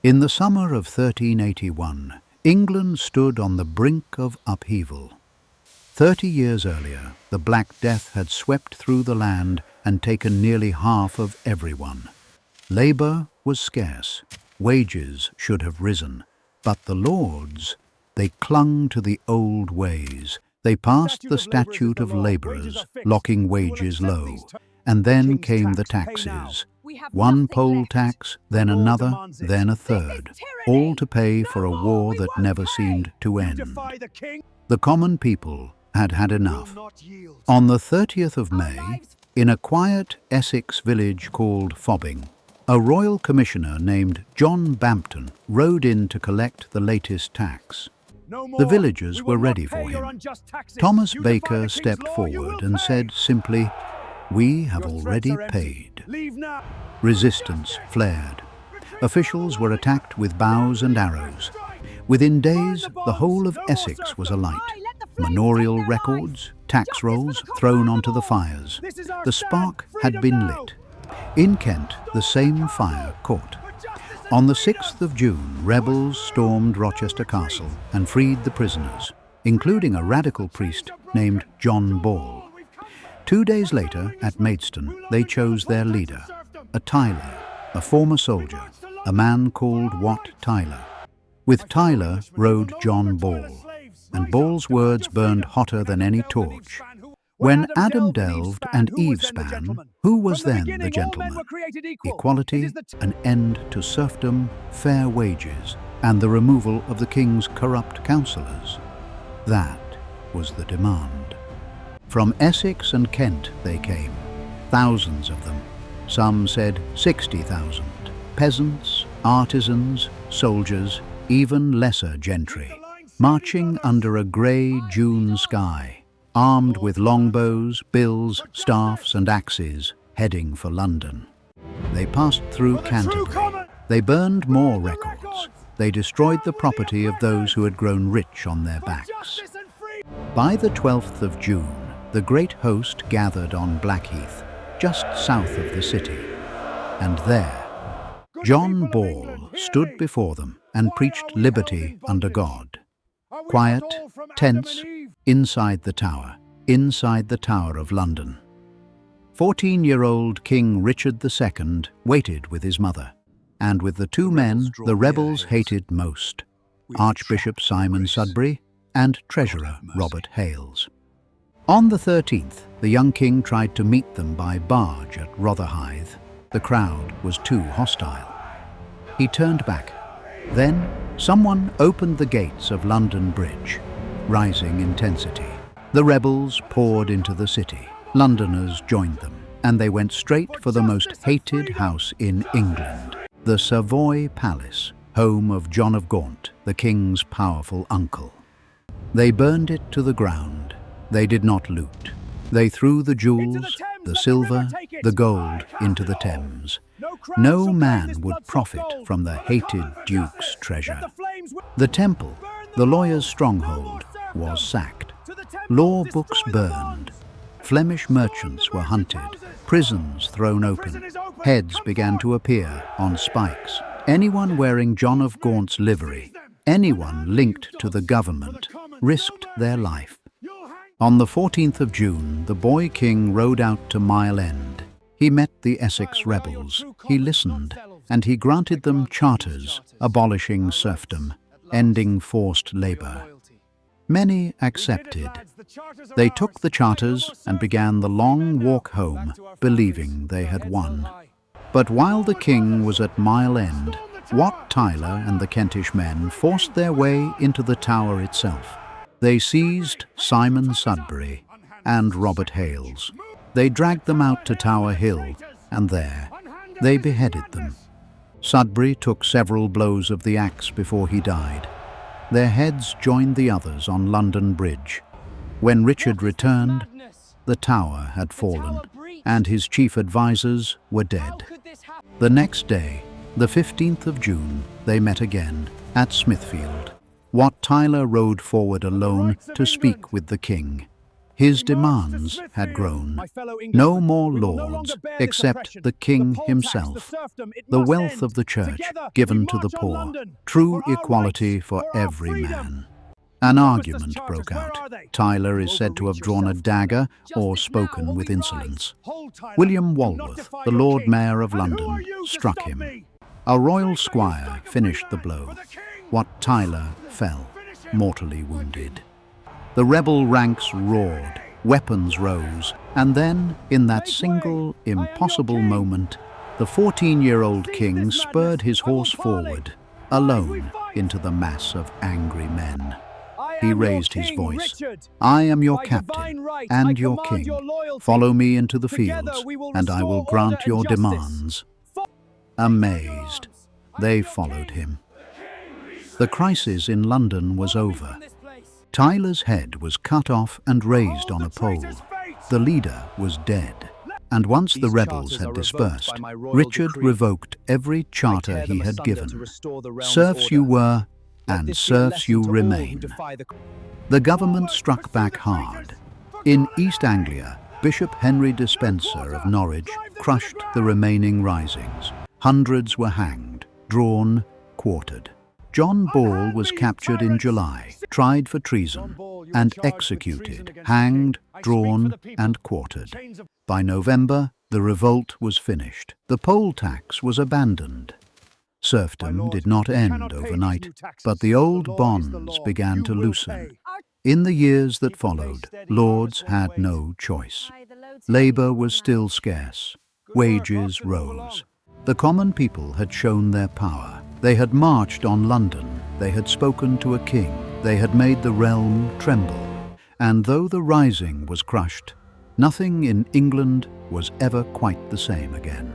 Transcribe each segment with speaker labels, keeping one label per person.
Speaker 1: In the summer of 1381, England stood on the brink of upheaval. 30 years earlier, the Black Death had swept through the land and taken nearly half of everyone. Labour was scarce, wages should have risen, but the lords, they clung to the old ways. They passed the Statute of Labourers, locking wages low, and then came the taxes. One poll tax, then another, then a third, all to pay for a war that never seemed to end. The common people had had enough. On the 30th of May, in a quiet Essex village called Fobbing, a royal commissioner named John Bampton rode in to collect the latest tax. The villagers were ready for him. Thomas Baker stepped forward and said simply, "We have already paid." Resistance flared. Officials were attacked with bows and arrows. Within days, the whole of Essex was alight. Manorial records, tax rolls thrown onto the fires. The spark had been lit. In Kent, the same fire caught. On the 6th of June, rebels stormed Rochester Castle and freed the prisoners, including a radical priest named John Ball. 2 days later, at Maidstone, they chose their leader, a Tyler, a former soldier, a man called Wat Tyler. With Tyler rode John Ball, and Ball's words burned hotter than any torch. When Adam delved and Eve span, who was then the gentleman? Equality, an end to serfdom, fair wages, and the removal of the king's corrupt councillors. That was the demand. From Essex and Kent they came, thousands of them. Some said 60,000. Peasants, artisans, soldiers, even lesser gentry, marching under a grey June sky, armed with longbows, bills, staffs and axes, heading for London. They passed through Canterbury. They burned more records. They destroyed the property of those who had grown rich on their backs. By the 12th of June, the great host gathered on Blackheath, just south of the city. And there, John Ball stood before them and preached liberty under God. Quiet, tense, inside the Tower of London. 14-year-old King Richard II waited with his mother, and with the two men the rebels hated most, Archbishop Simon Sudbury and Treasurer Robert Hales. On the 13th, the young king tried to meet them by barge at Rotherhithe. The crowd was too hostile. He turned back. Then, someone opened the gates of London Bridge. Rising intensity. The rebels poured into the city. Londoners joined them, and they went straight for the most hated house in England, the Savoy Palace, home of John of Gaunt, the king's powerful uncle. They burned it to the ground. They did not loot. They threw the jewels, the silver, the gold into the Thames. No man would profit from the hated duke's treasure. The temple, the lawyer's stronghold, was sacked. Law books burned. Flemish merchants were hunted, prisons thrown open. Heads began to appear on spikes. Anyone wearing John of Gaunt's livery, anyone linked to the government, risked their life. On the 14th of June, the boy king rode out to Mile End. He met the Essex rebels. He listened, and he granted them charters, abolishing serfdom, ending forced labour. Many accepted. They took the charters and began the long walk home, believing they had won. But while the king was at Mile End, Wat Tyler and the Kentish men forced their way into the tower itself. They seized Simon Sudbury and Robert Hales. They dragged them out to Tower Hill, and there they beheaded them. Sudbury took several blows of the axe before he died. Their heads joined the others on London Bridge. When Richard returned, the tower had fallen, and his chief advisors were dead. The next day, the 15th of June, they met again at Smithfield. Wat Tyler rode forward alone to speak with the king. His demands had grown. No more lords except the king himself. The wealth of the church given to the poor. True equality for every man. An argument broke out. Tyler is said to have drawn a dagger or spoken with insolence. William Walworth, the Lord Mayor of London, struck him. A royal squire finished the blow. Wat Tyler fell, mortally wounded. The rebel ranks roared, weapons rose, and then, in that single, impossible moment, the 14-year-old king spurred his horse forward, alone, into the mass of angry men. He raised his voice. "I am your captain and your king. Follow me into the fields, and I will grant your demands." Amazed, they followed him. The crisis in London was over. Tyler's head was cut off and raised on a pole. The leader was dead. And once the rebels had dispersed, Richard revoked every charter he had given. Serfs you were, and serfs you remain. The government struck back hard. In East Anglia, Bishop Henry Despenser of Norwich crushed the remaining risings. Hundreds were hanged, drawn, quartered. John Ball was captured in July, tried for treason, and executed, hanged, drawn, and quartered. By November, the revolt was finished. The poll tax was abandoned. Serfdom did not end overnight, but the old bonds began to loosen. In the years that followed, lords had no choice. Labour was still scarce. Wages rose. The common people had shown their power. They had marched on London. They had spoken to a king. They had made the realm tremble. And though the rising was crushed, nothing in England was ever quite the same again.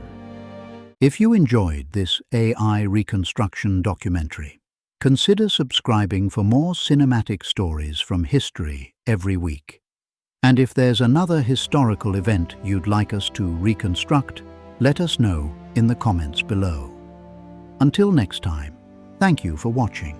Speaker 1: If you enjoyed this AI Reconstruction documentary, consider subscribing for more cinematic stories from history every week. And if there's another historical event you'd like us to reconstruct, let us know in the comments below. Until next time, thank you for watching.